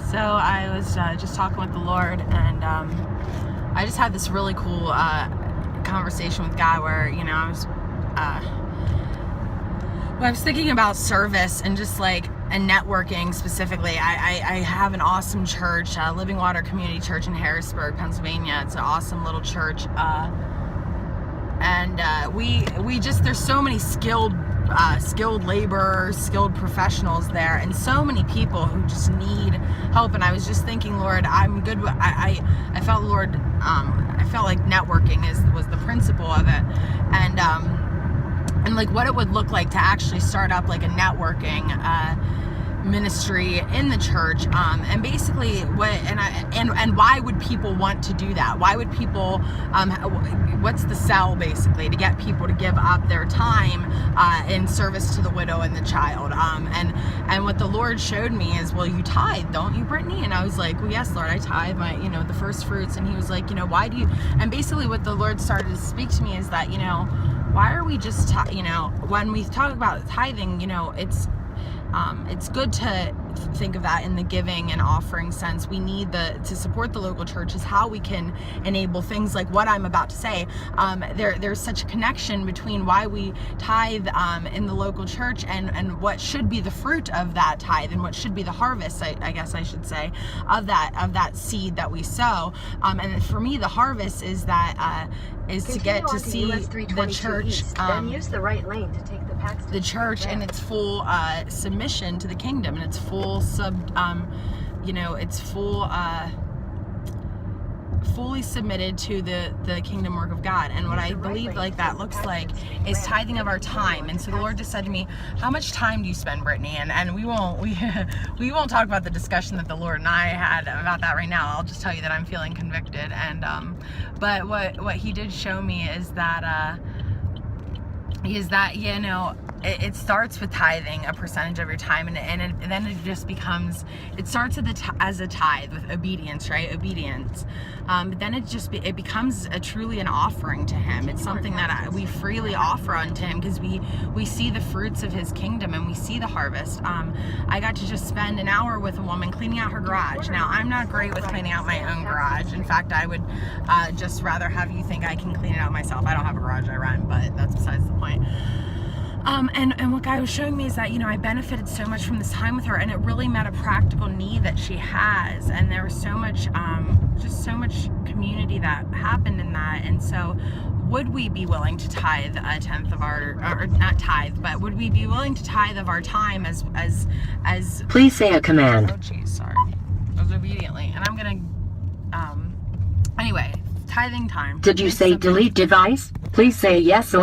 So I was just talking with the Lord, and I just had this really cool conversation with God where, I was thinking about service and just and networking specifically. I have an awesome church, Living Water Community Church in Harrisburg, Pennsylvania. It's an awesome little church. There's so many skilled laborers, skilled professionals there, and so many people who just need help. And I was just thinking, Lord, I'm good. I felt, Lord, I felt like networking was the principle of it, and what it would look like to actually start up a networking ministry in the church, and basically and why would people want to do that? Why would people what's the sell, basically, to get people to give up their time in service to the widow and the child? And what the Lord showed me is, well, you tithe, don't you, Brittany? And I was like, well, yes, Lord, I tithe my the first fruits. And he was like, why do you? And basically what the Lord started to speak to me is that, why are we just when we talk about tithing, it's good to think of that in the giving and offering sense. We need to support the local churches. How we can enable things like what I'm about to say. There's such a connection between why we tithe in the local church and what should be the fruit of that tithe, and what should be the harvest, I guess I should say, of that seed that we sow. And for me, the harvest is that is to get to see the church East, then use the right lane to take the church in its full submission to the kingdom, and its full fully submitted to the kingdom work of God. And what I believe that looks like is tithing of our time. And so the Lord just said to me, how much time do you spend, Brittany? And we won't talk about the discussion that the Lord and I had about that right now. I'll just tell you that I'm feeling convicted. And but what he did show me is that it starts with tithing a percentage of your time, and then it just becomes, it starts as a tithe with obedience, right? Obedience. But then it becomes truly an offering to him. It's something that we freely offer unto him, because we see the fruits of his kingdom, and we see the harvest. I got to just spend an hour with a woman cleaning out her garage. Now, I'm not great with cleaning out my own garage. In fact, I would just rather have you think I can clean it out myself. I don't have a garage, I rent, but that's besides the point. And what God was showing me is that, I benefited so much from this time with her, and it really met a practical need that she has. And there was so much, just so much community that happened in that. And so would we be willing to tithe a tenth of our, or not tithe, but would we be willing to tithe of our time as Please say a command. Oh, geez, sorry. As obediently. And I'm gonna, anyway, tithing time. Did you say delete device? Please say yes or